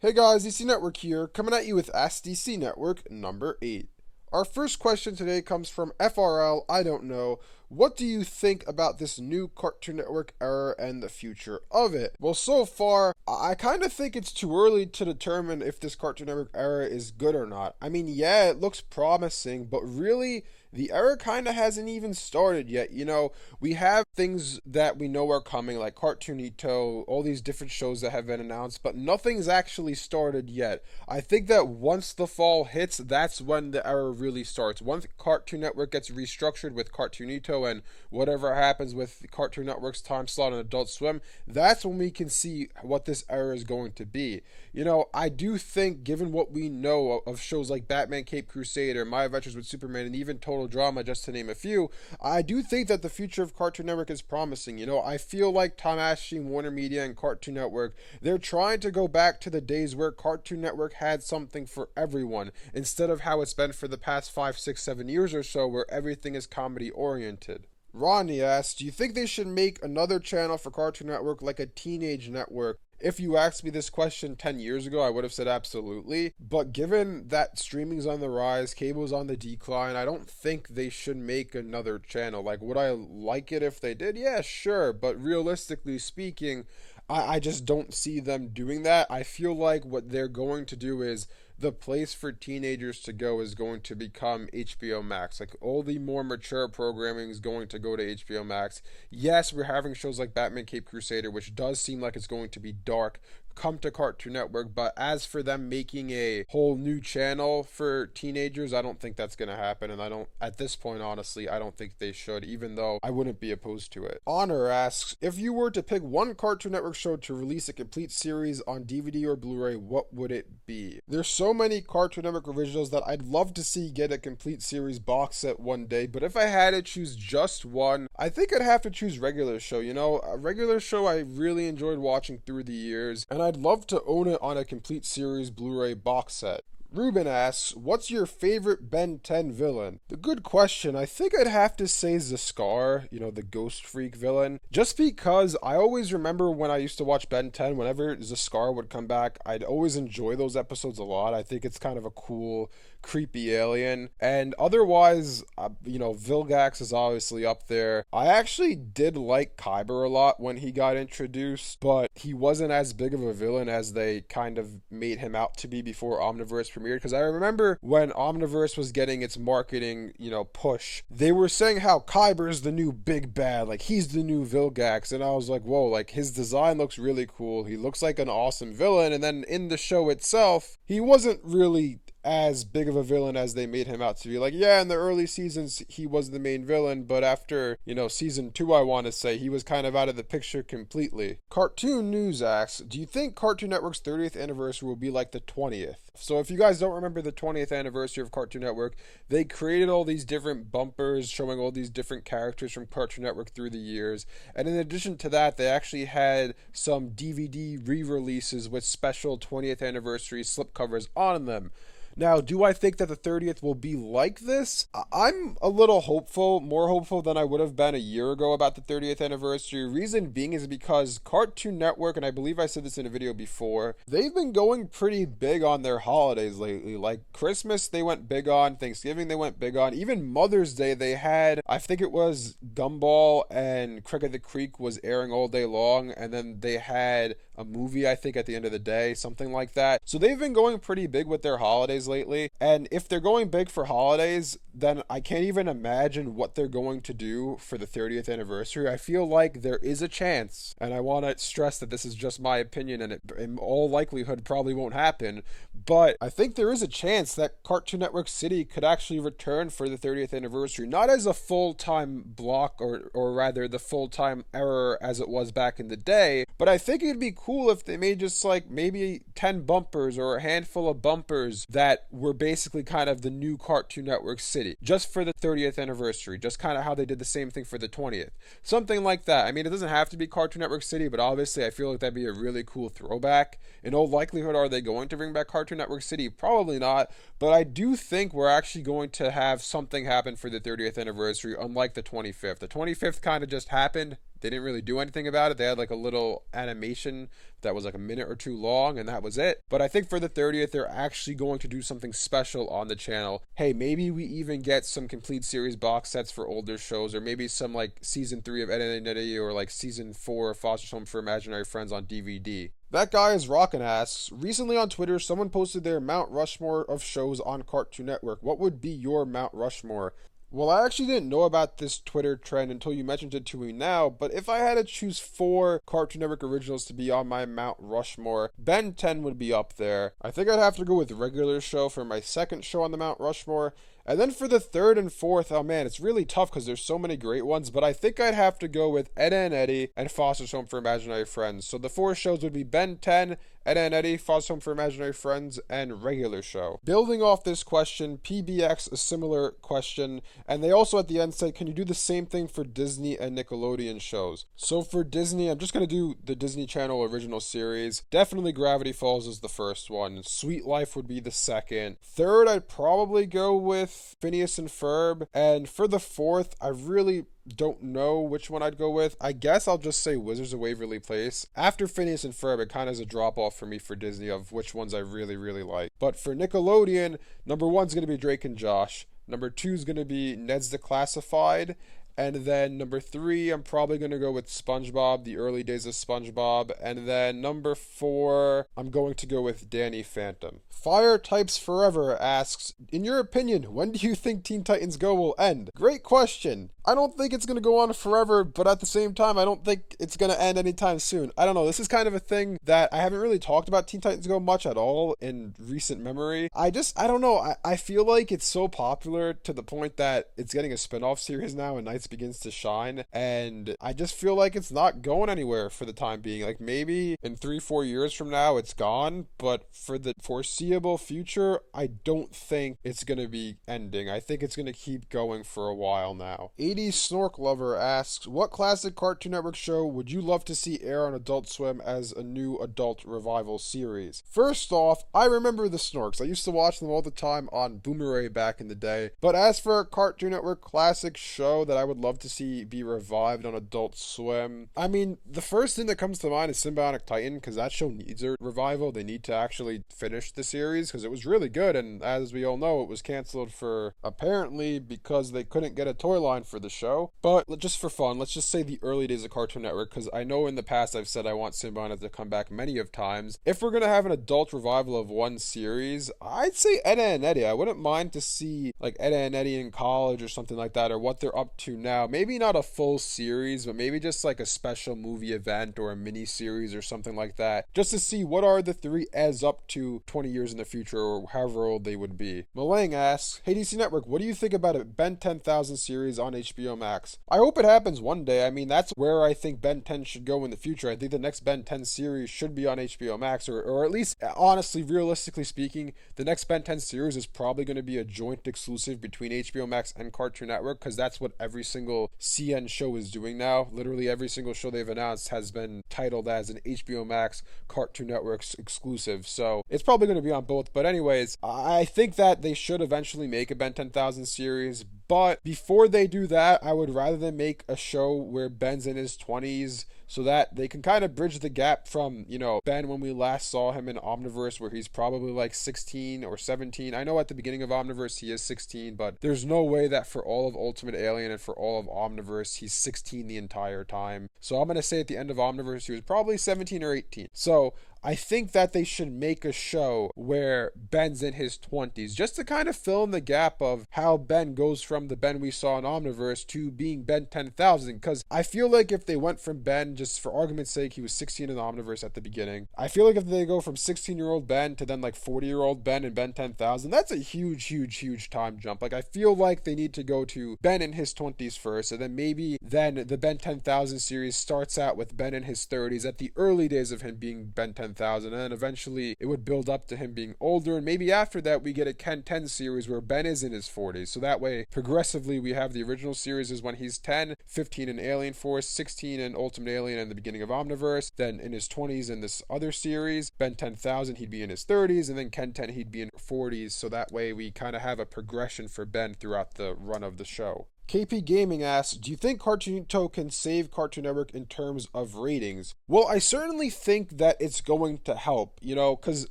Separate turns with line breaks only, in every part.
Hey guys, DC Network here, coming at you with Ask DC Network number 8. Our first question today comes from FRL, I don't know. What do you think about this new Cartoon Network era and the future of it? Well, so far, I kind of think it's too early to determine if this Cartoon Network era is good or not. I mean, yeah, it looks promising, but really, the era kind of hasn't even started yet. You know, we have things that we know are coming, like Cartoonito, all these different shows that have been announced, but nothing's actually started yet. I think that once the fall hits, that's when the era really starts. Once Cartoon Network gets restructured with Cartoonito and whatever happens with Cartoon Network's time slot on Adult Swim, that's when we can see what this era is going to be. You know, I do think, given what we know of shows like Batman Cape Crusader, My Adventures with Superman, and even Total Drama, just to name a few, I do think that the future of Cartoon Network is promising. You know, I feel like Tom Ashley, Warner Media, and Cartoon Network, they're trying to go back to the days where Cartoon Network had something for everyone, instead of how it's been for the past 5, 6, 7 years or so, where everything is comedy oriented. Ronnie asks, do you think they should make another channel for Cartoon Network like a teenage network? If you asked me this question 10 years ago, I would have said absolutely. But given that streaming's on the rise, cable's on the decline, I don't think they should make another channel. Like, would I like it if they did? Yeah, sure. But realistically speaking, I just don't see them doing that. I feel like what they're going to do is the place for teenagers to go is going to become HBO Max. Like, all the more mature programming is going to go to HBO Max. Yes, we're having shows like Batman Cape Crusader, which does seem like it's going to be dark, come to Cartoon Network, but as for them making a whole new channel for teenagers, I don't think that's going to happen, and I don't, at this point, honestly, I don't think they should, even though I wouldn't be opposed to it. Honor asks, if you were to pick one Cartoon Network show to release a complete series on DVD or Blu-ray, what would it be? There's so many Cartoon Network originals that I'd love to see get a complete series box set one day, but if I had to choose just one, I think I'd have to choose Regular Show. You know, a Regular Show I really enjoyed watching through the years, and I'd love to own it on a complete series Blu-ray box set. Ruben asks, what's your favorite Ben 10 villain? The good question. I think I'd have to say Zaskar, you know, the Ghost Freak villain. Just because I always remember when I used to watch Ben 10, whenever Zaskar would come back, I'd always enjoy those episodes a lot. I think it's kind of a cool, creepy alien. And otherwise, you know, Vilgax is obviously up there. I actually did like Kyber a lot when he got introduced, but he wasn't as big of a villain as they kind of made him out to be before Omniverse premiered. Because I remember when Omniverse was getting its marketing, you know, push, they were saying how Kyber's the new big bad, like he's the new Vilgax, and I was like, whoa, like his design looks really cool, he looks like an awesome villain, and then in the show itself, he wasn't really as big of a villain as they made him out to be. Like, yeah, in the early seasons, he was the main villain, but after, you know, season 2, I want to say, he was kind of out of the picture completely. Cartoon News asks, do you think Cartoon Network's 30th anniversary will be like the 20th? So if you guys don't remember the 20th anniversary of Cartoon Network, they created all these different bumpers showing all these different characters from Cartoon Network through the years. And in addition to that, they actually had some DVD re-releases with special 20th anniversary slipcovers on them. Now, do I think that the 30th will be like this? I'm a little hopeful, more hopeful than I would have been a year ago about the 30th anniversary. Reason being is because Cartoon Network, and I believe I said this in a video before, they've been going pretty big on their holidays lately. Like Christmas, they went big on. Thanksgiving, they went big on. Even Mother's Day, they had, I think it was Gumball and Crick of the Creek was airing all day long, and then they had a movie, I think, at the end of the day, something like that. So they've been going pretty big with their holidays lately, and if they're going big for holidays, then I can't even imagine what they're going to do for the 30th anniversary. I feel like there is a chance, and I want to stress that this is just my opinion, and it in all likelihood probably won't happen, but I think there is a chance that Cartoon Network City could actually return for the 30th anniversary, not as a full-time block, or rather the full-time era as it was back in the day, but I think it'd be cool if they made just like maybe 10 bumpers or a handful of bumpers that were basically kind of the new Cartoon Network City, just for the 30th anniversary, just kind of how they did the same thing for the 20th. Something like that. I mean, it doesn't have to be Cartoon Network City, but obviously I feel like that'd be a really cool throwback. In all likelihood, are they going to bring back Cartoon Network City? Probably not, but I do think we're actually going to have something happen for the 30th anniversary, unlike the 25th. The 25th kind of just happened. They didn't really do anything about it. They had like a little animation that was like a minute or two long, and that was it. But I think for the 30th, they're actually going to do something special on the channel. Hey, maybe we even get some complete series box sets for older shows, or maybe some like season 3 of Ed, Edd n Eddy, or like season 4 of Foster's Home for Imaginary Friends on DVD. That guy is rockin' asks, recently on Twitter, someone posted their Mount Rushmore of shows on Cartoon Network. What would be your Mount Rushmore? Well, I actually didn't know about this Twitter trend until you mentioned it to me now, but if I had to choose 4 Cartoon Network originals to be on my Mount Rushmore, Ben 10 would be up there. I think I'd have to go with Regular Show for my second show on the Mount Rushmore. And then for the third and fourth, oh man, it's really tough because there's so many great ones, but I think I'd have to go with Ed, Edd n Eddy and Foster's Home for Imaginary Friends. So the 4 shows would be Ben 10, Ed, Edd n Eddy, Foster's Home for Imaginary Friends, and Regular Show. Building off this question, PBX, a similar question, and they also at the end said, can you do the same thing for Disney and Nickelodeon shows? So for Disney, I'm just going to do the Disney Channel original series. Definitely Gravity Falls is the first one. Sweet Life would be the second. Third, I'd probably go with Phineas and Ferb. And for the fourth, I really don't know which one I'd go with. I guess I'll just say Wizards of Waverly Place. After Phineas and Ferb, it kind of is a drop off for me for Disney of which ones I really, really like. But for Nickelodeon, number 1's going to be Drake and Josh. Number 2 is going to be Ned's Declassified. And then number 3, I'm probably going to go with SpongeBob, the early days of SpongeBob. And then number 4, I'm going to go with Danny Phantom. Fire Types Forever asks, in your opinion, when do you think Teen Titans Go will end? Great question. I don't think it's going to go on forever, but at the same time, I don't think it's going to end anytime soon. I don't know. This is kind of a thing that I haven't really talked about Teen Titans Go much at all in recent memory. I don't know. I feel like it's so popular to the point that it's getting a spin-off series now and Nights Begins to Shine. And I just feel like it's not going anywhere for the time being. Like maybe in 3-4 years from now, it's gone. But for the foreseeable future, I don't think it's going to be ending. I think it's going to keep going for a while now. 80s Snork Lover asks, what classic Cartoon Network show would you love to see air on Adult Swim as a new adult revival series? First off, I remember the Snorks. I used to watch them all the time on Blu-Ray back in the day. But as for a Cartoon Network classic show that I would love to see be revived on Adult Swim, I mean, the first thing that comes to mind is Sym-Bionic Titan, because that show needs a revival. They need to actually finish the series because it was really good, and as we all know, it was canceled for apparently because they couldn't get a toy line for the show. But just for fun, let's just say the early days of Cartoon Network, because I know in the past I've said I want Sym-Bionic to come back many of times. If we're gonna have an adult revival of one series, I'd say Ed, Edd n Eddy. I wouldn't mind to see like Ed, Edd n Eddy in college or something like that, or what they're up to now. Maybe not a full series, but maybe just like a special movie event or a mini series or something like that, just to see what are the 3 Eds up to 20 years in the future or however old they would be. Malang asks, hey DC Network, what do you think about a Ben 10,000 series on HBO Max? I hope it happens one day. I mean, that's where I think Ben 10 should go in the future. I think the next Ben 10 series should be on HBO Max, or at least, honestly, realistically speaking, the next Ben 10 series is probably going to be a joint exclusive between HBO Max and Cartoon Network, because that's what every single CN show is doing now. Literally every single show they've announced has been titled as an HBO Max Cartoon Network exclusive, so it's probably going to be on both. But anyways, I think that they should eventually make a Ben 10,000 series, but before they do that, I would rather than make a show where Ben's in his 20s, so that they can kind of bridge the gap from, you know, Ben when we last saw him in Omniverse, where he's probably like 16 or 17. I know at the beginning of Omniverse he is 16, but there's no way that for all of Ultimate Alien and for all of Omniverse he's 16 the entire time. So I'm going to say at the end of Omniverse he was probably 17 or 18. So I think that they should make a show where Ben's in his 20s, just to kind of fill in the gap of how Ben goes from the Ben we saw in Omniverse to being Ben 10,000, because I feel like if they went from Ben, just for argument's sake, he was 16 in the Omniverse at the beginning. I feel like if they go from 16-year-old Ben to then like 40-year-old Ben and Ben 10,000, that's a huge time jump. Like, I feel like they need to go to Ben in his 20s first, and then maybe then the Ben 10,000 series starts out with Ben in his 30s at the early days of him being Ben 10,000, and then eventually it would build up to him being older, and maybe after that we get a Ken 10 series where Ben is in his 40s. So that way, progressively, we have the original series is when he's 10, 15 in Alien Force, 16 in Ultimate Alien and the beginning of Omniverse, then in his 20s in this other series, Ben 10,000 he'd be in his 30s, and then Ken 10 he'd be in 40s, so that way we kind of have a progression for Ben throughout the run of the show. KP Gaming asks, do you think Cartoonito can save Cartoon Network in terms of ratings? Well, I certainly think that it's going to help, because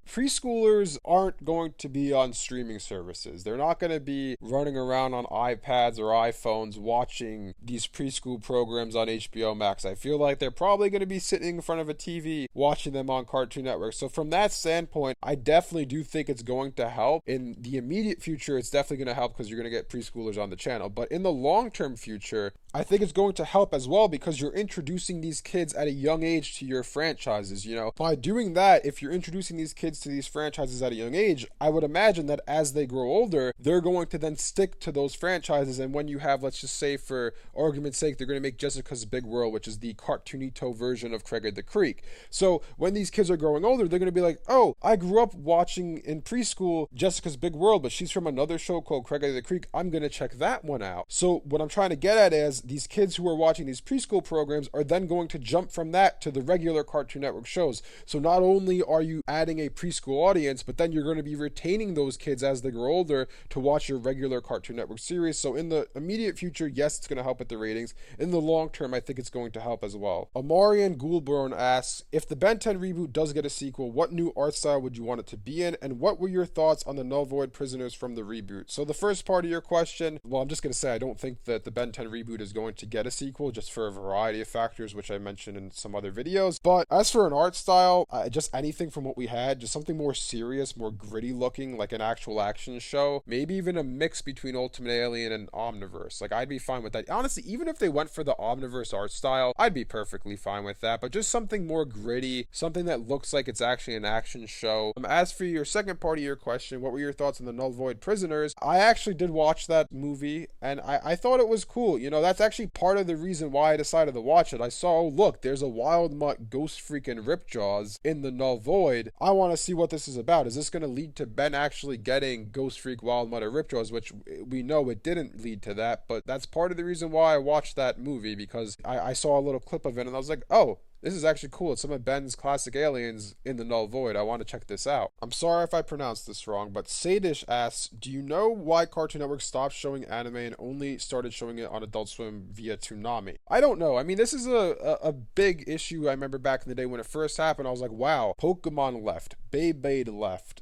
preschoolers aren't going to be on streaming services. They're not going to be running around on iPads or iPhones watching these preschool programs on HBO Max. I feel like they're probably going to be sitting in front of a TV watching them on Cartoon Network. So from that standpoint, I definitely do think it's going to help. In the immediate future, it's definitely going to help because you're going to get preschoolers on the channel. But in the long-term future, I think it's going to help as well because you're introducing these kids at a young age to your franchises, By doing that, if you're introducing these kids to these franchises at a young age, I would imagine that as they grow older, they're going to then stick to those franchises. And when you have, let's just say for argument's sake, they're going to make Jessica's Big World, which is the Cartoonito version of Craig of the Creek. So when these kids are growing older, they're going to be like, oh, I grew up watching in preschool Jessica's Big World, but she's from another show called Craig of the Creek. I'm going to check that one out. So what I'm trying to get at is these kids who are watching these preschool programs are then going to jump from that to the regular Cartoon Network shows. So not only are you adding a preschool audience, but then you're going to be retaining those kids as they grow older to watch your regular Cartoon Network series. So in the immediate future, yes, it's going to help with the ratings. In the long term, I think it's going to help as well. Amarian Goulburn asks, if the Ben 10 reboot does get a sequel, what new art style would you want it to be in? And what were your thoughts on the Null Void prisoners from the reboot? So the first part of your question, well, I'm just going to say I don't think that the Ben 10 reboot is going to get a sequel just for a variety of factors, which I mentioned in some other videos. But as for an art style, just anything from what we had, just something more serious, more gritty looking, like an actual action show. Maybe even a mix between Ultimate Alien and Omniverse. Like, I'd be fine with that. Honestly, even if they went for the Omniverse art style, I'd be perfectly fine with that. But just something more gritty, something that looks like it's actually an action show. As for your second part of your question, what were your thoughts on the Null Void prisoners? I actually did watch that movie, and I thought it was cool. That's actually part of the reason why I decided to watch it. I saw, oh, look, there's a Wild Mutt Ghost Freaking Ripjaws in the Null Void. I want to see what this is about. Is this going to lead to Ben actually getting Ghost Freak, Wild Mutt, or Ripjaws, which we know it didn't lead to that, but that's part of the reason why I watched that movie, because I saw a little clip of it, and I was like, oh, this is actually cool. It's some of Ben's classic aliens in the Null Void. I want to check this out. I'm sorry if I pronounced this wrong, but Sadish asks, do you know why Cartoon Network stopped showing anime and only started showing it on Adult Swim via Toonami? I don't know. I mean, this is a big issue. I remember back in the day when it first happened, I was like, wow, Pokemon left, Beyblade left,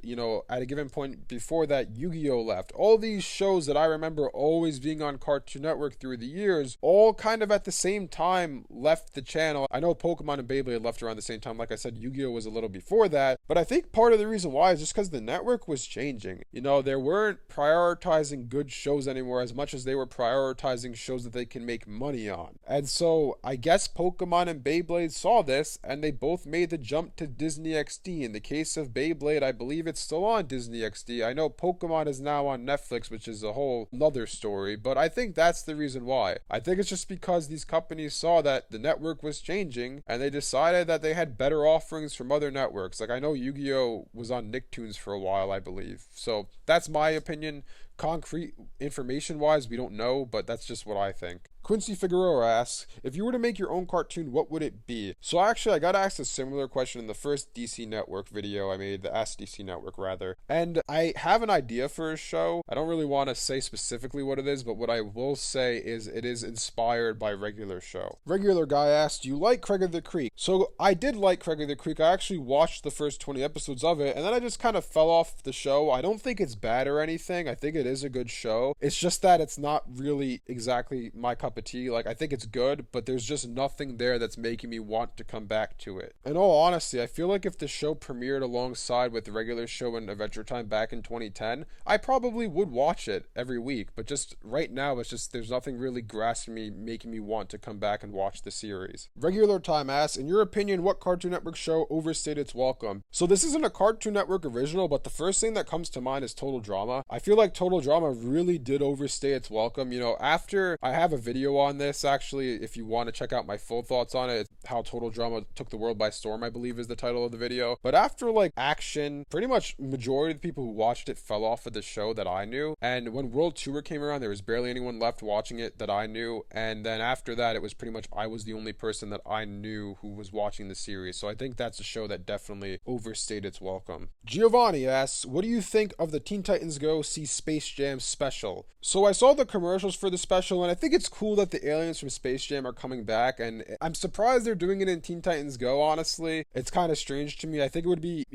at a given point before that, Yu-Gi-Oh left. All these shows that I remember always being on Cartoon Network through the years, all kind of at the same time left the channel. I know Pokemon and Beyblade left around the same time. Like I said, Yu-Gi-Oh was a little before that, but I think part of the reason why is just because the network was changing. They weren't prioritizing good shows anymore as much as they were prioritizing shows that they can make money on. And so I guess Pokemon and Beyblade saw this, and they both made the jump to Disney XD. In the case of Beyblade, I believe it's still on Disney XD. I know Pokemon is now on Netflix, which is a whole nother story, but I think that's the reason why. I think it's just because these companies saw that the network was changing, and they decided that they had better offerings from other networks. Like, I know Yu-Gi-Oh was on Nicktoons for a while, I believe. So that's my opinion. Concrete information wise, we don't know, but that's just what I think. Quincy Figueroa asks, if you were to make your own cartoon, what would it be? So actually, I got asked a similar question in the first DC Network video I made, the Ask DC Network rather. And I have an idea for a show. I don't really want to say specifically what it is, but what I will say is it is inspired by Regular Show. Regular Guy asked, do you like Craig of the Creek? So I did like Craig of the Creek. I actually watched the first 20 episodes of it, and then I just kind of fell off the show. I don't think it's bad or anything. I think it is a good show. It's just that it's not really exactly my cup of tea. Like, I think it's good, but there's just nothing there that's making me want to come back to it. In all honesty, I feel like if the show premiered alongside with the Regular Show and Adventure Time back in 2010, I probably would watch it every week, but just right now, it's just there's nothing really grasping me, making me want to come back and watch the series. Regular Time asks, in your opinion, what Cartoon Network show overstayed its welcome? So this isn't a Cartoon Network original, but the first thing that comes to mind is Total Drama. I feel like Total Drama really did overstay its welcome. After I have a video on this, actually, if you want to check out my full thoughts on it, how Total Drama took the world by storm, I believe is the title of the video. But after Action, pretty much majority of the people who watched it fell off of the show that I knew. And when World Tour came around, there was barely anyone left watching it that I knew. And then after that, it was pretty much I was the only person that I knew who was watching the series. So I think that's a show that definitely overstayed its welcome. Giovanni asks, what do you think of the Teen Titans Go See Space Space Jam special. So I saw the commercials for the special, and I think it's cool that the aliens from Space Jam are coming back, and I'm surprised they're doing it in Teen Titans Go, honestly. It's kind of strange to me. I think it would be,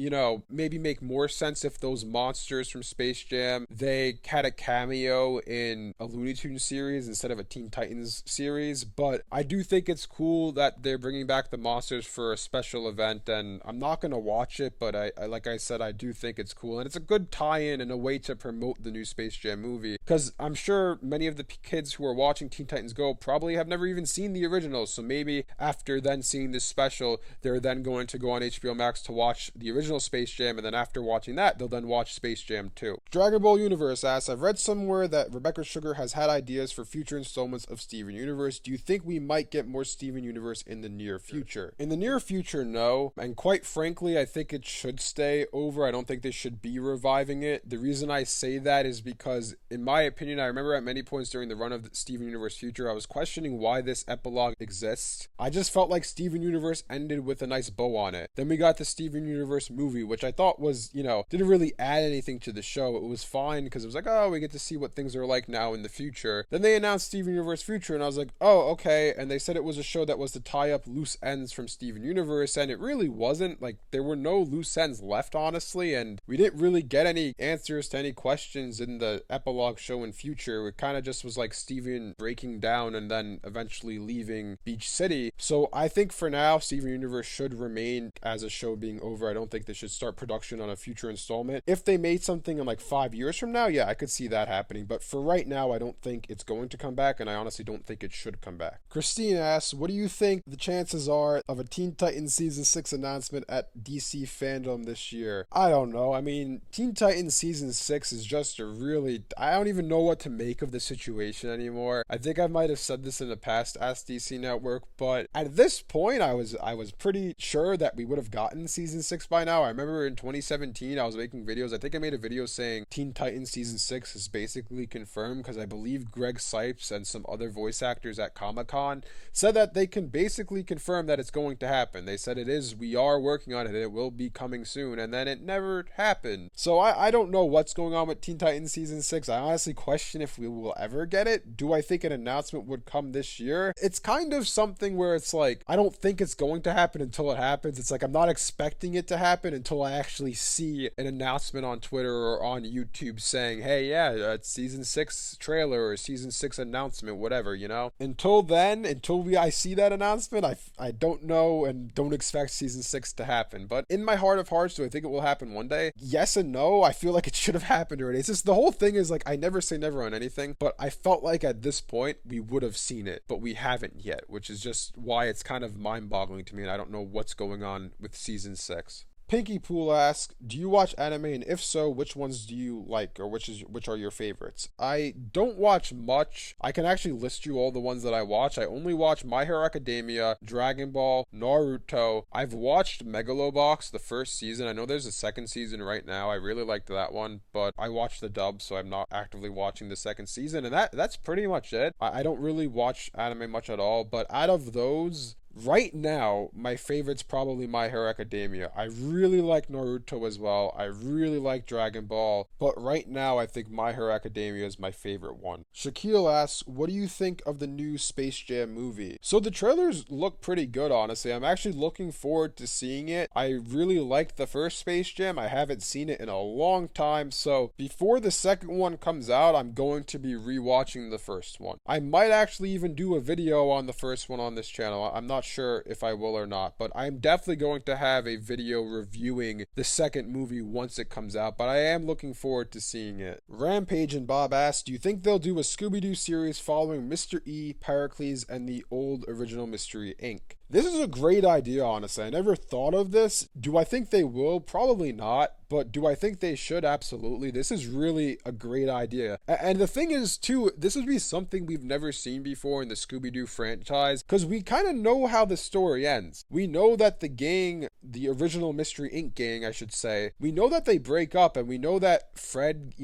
maybe make more sense if those monsters from Space Jam, they had a cameo in a Looney Tunes series instead of a Teen Titans series, but I do think it's cool that they're bringing back the monsters for a special event, and I'm not going to watch it, but I like I said, I do think it's cool, and it's a good tie-in and a way to promote the new Space Jam movie, because I'm sure many of the kids who are watching Teen Titans Go probably have never even seen the original, so maybe after then seeing this special, they're then going to go on HBO Max to watch the original Space Jam, and then after watching that, they'll then watch Space Jam 2. Dragon Ball Universe asks, I've read somewhere that Rebecca Sugar has had ideas for future installments of Steven Universe. Do you think we might get more Steven Universe in the near future? In the near future, no, and quite frankly, I think it should stay over. I don't think they should be reviving it. The reason I say that is because, in my opinion, I remember at many points during the run of Steven Universe Future, I was questioning why this epilogue exists. I just felt like Steven Universe ended with a nice bow on it. Then we got the Steven Universe movie, which I thought was, didn't really add anything to the show. It was fine because it was like, oh, we get to see what things are like now in the future. Then they announced Steven Universe Future, and I was like, oh, okay. And they said it was a show that was to tie up loose ends from Steven Universe, and it really wasn't. Like, there were no loose ends left, honestly, and we didn't really get any answers to any questions in the epilogue show in Future. It kind of just was like Steven breaking down and then eventually leaving Beach City. So I think for now, Steven Universe should remain as a show being over. I don't think they should start production on a future installment. If they made something in like 5 years from now, yeah, I could see that happening. But for right now, I don't think it's going to come back, and I honestly don't think it should come back. Christine asks, what do you think the chances are of a Teen Titans Season 6 announcement at DC Fandom this year? I don't know. I mean, Teen Titans Season 6 is just I don't even know what to make of the situation anymore. I think I might have said this in the past Ask DC Network, but at this point, I was pretty sure that we would have gotten Season 6 by now. I remember in 2017, I was making videos. I think I made a video saying Teen Titans Season 6 is basically confirmed, because I believe Greg Sipes and some other voice actors at Comic-Con said that they can basically confirm that it's going to happen. They said we are working on it, and it will be coming soon, and then it never happened. So I don't know what's going on with Teen Titans Season 6. I honestly question if we will ever get it. Do I think an announcement would come this year? It's kind of something where it's like, I don't think it's going to happen until it happens. It's like, I'm not expecting it to happen until I actually see an announcement on Twitter or on YouTube saying, hey, yeah, it's Season 6 trailer or Season 6 announcement, whatever, Until then, I see that announcement, I don't know and don't expect Season 6 to happen. But in my heart of hearts, do I think it will happen one day? Yes and no. I feel like it should have happened already. It's just, the whole thing is like, I never say never on anything, but I felt like at this point we would have seen it, but we haven't yet, which is just why it's kind of mind-boggling to me, and I don't know what's going on with Season 6. Pinky Pool asks, do you watch anime, and if so, which ones do you like, or which are your favorites? I don't watch much. I can actually list you all the ones that I watch. I only watch My Hero Academia, Dragon Ball, Naruto. I've watched Megalobox, the first season. I know there's a second season right now. I really liked that one, but I watched the dub, so I'm not actively watching the second season, and that's pretty much it. I don't really watch anime much at all, but out of those, right now, my favorite's probably My Hero Academia. I really like Naruto as well. I really like Dragon Ball. But right now, I think My Hero Academia is my favorite one. Shaquille asks, what do you think of the new Space Jam movie? So the trailers look pretty good, honestly. I'm actually looking forward to seeing it. I really liked the first Space Jam. I haven't seen it in a long time. So before the second one comes out, I'm going to be rewatching the first one. I might actually even do a video on the first one on this channel. I'm not sure if I will or not, but I'm definitely going to have a video reviewing the second movie once it comes out, but I am looking forward to seeing it. Rampage and Bob asks, do you think they'll do a Scooby-Doo series following Mr. E, Pericles, and the old original Mystery Inc.? This is a great idea, honestly. I never thought of this. Do I think they will? Probably not. But do I think they should? Absolutely. This is really a great idea. And the thing is, too, this would be something we've never seen before in the Scooby-Doo franchise, because we kind of know how the story ends. We know that the gang, the original Mystery Inc. gang, I should say, we know that they break up, and we know that Fred,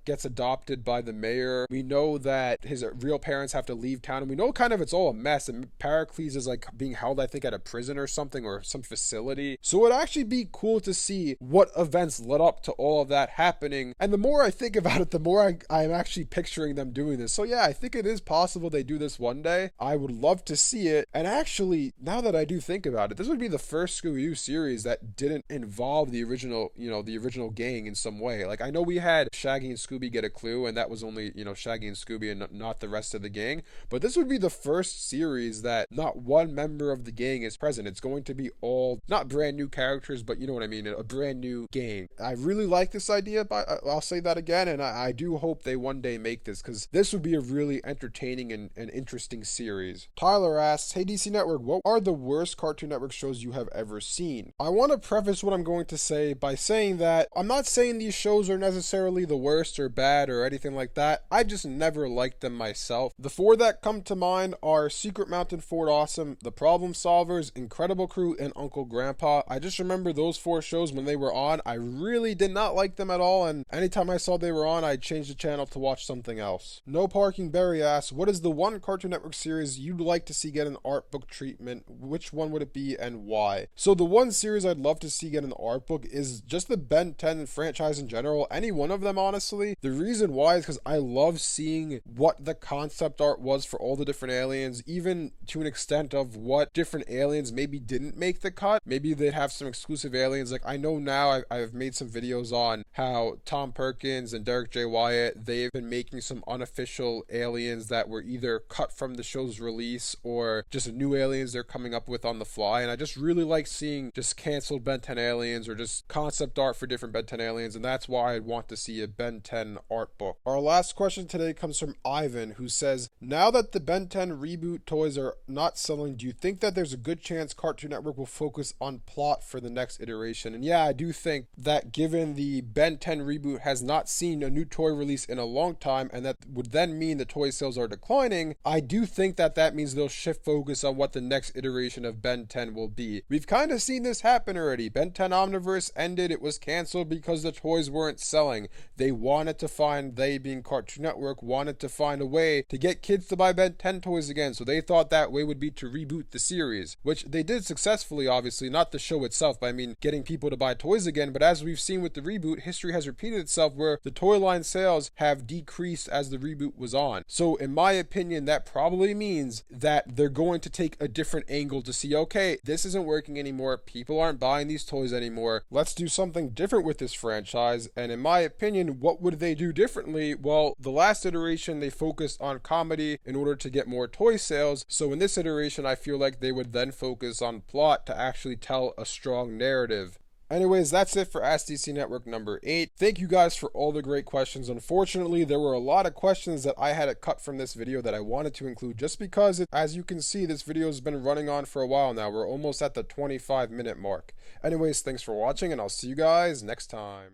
gets adopted by the mayor. We know that his real parents have to leave town, and we know kind of it's all a mess, and Pericles is like being held held, I think, at a prison or something, or some facility. So it'd actually be cool to see what events led up to all of that happening. And the more I think about it, the more I'm actually picturing them doing this. So yeah, I think it is possible they do this one day. I would love to see it. And actually, now that I do think about it, this would be the first Scooby-Doo series that didn't involve the original, the original gang in some way. Like, I know we had Shaggy and Scooby Get a Clue, and that was only, Shaggy and Scooby and not the rest of the gang. But this would be the first series that not one member of the gang is present. It's going to be all, not brand new characters, but you know what I mean, a brand new gang. I really like this idea, but I'll say that again, and I do hope they one day make this, because this would be a really entertaining and interesting series. Tyler asks, hey DC Network, what are the worst Cartoon Network shows you have ever seen? I want to preface what I'm going to say by saying that I'm not saying these shows are necessarily the worst or bad or anything like that. I just never liked them myself. The four that come to mind are Secret Mountain Fort Awesome, The Problem Solvers, Incredible Crew, and Uncle Grandpa. I just remember those four shows when they were on. I really did not like them at all, and anytime I saw they were on, I'd change the channel to watch something else. No Parking Berry asks, what is the one Cartoon Network series you'd like to see get an art book treatment? Which one would it be and why? So the one series I'd love to see get an art book is just the Ben 10 franchise in general. Any one of them, honestly. The reason why is because I love seeing what the concept art was for all the different aliens, even to an extent of what different aliens maybe didn't make the cut. Maybe they'd have some exclusive aliens. Like, I know now I've made some videos on how Tom Perkins and Derek J. Wyatt, they've been making some unofficial aliens that were either cut from the show's release or just new aliens they're coming up with on the fly. And I just really like seeing just canceled Ben 10 aliens or just concept art for different Ben 10 aliens, and that's why I'd want to see a Ben 10 art book. Our last question today comes from Ivan, who says, now that the Ben 10 reboot toys are not selling, do you think that there's a good chance Cartoon Network will focus on plot for the next iteration? And yeah, I do think that given the Ben 10 reboot has not seen a new toy release in a long time, and that would then mean the toy sales are declining, I do think that means they'll shift focus on what the next iteration of Ben 10 will be. We've kind of seen this happen already. Ben 10 Omniverse Ended. It was canceled because the toys weren't selling. They being Cartoon Network, wanted to find a way to get kids to buy Ben 10 toys again, so they thought that way would be to reboot the series, which they did successfully, obviously, not the show itself, but I mean getting people to buy toys again. But as we've seen with the reboot, history has repeated itself where the toy line sales have decreased as the reboot was on. So in my opinion, that probably means that they're going to take a different angle to see, okay, this isn't working anymore, people aren't buying these toys anymore, let's do something different with this franchise. And in my opinion, what would they do differently? Well, the last iteration they focused on comedy in order to get more toy sales, so in this iteration I feel like they would then focus on plot to actually tell a strong narrative. Anyways, that's it for Ask DC Network number 8. Thank you guys for all the great questions. Unfortunately, there were a lot of questions that I had to cut from this video that I wanted to include just because, as you can see, this video has been running on for a while now. We're almost at the 25-minute mark. Anyways, thanks for watching, and I'll see you guys next time.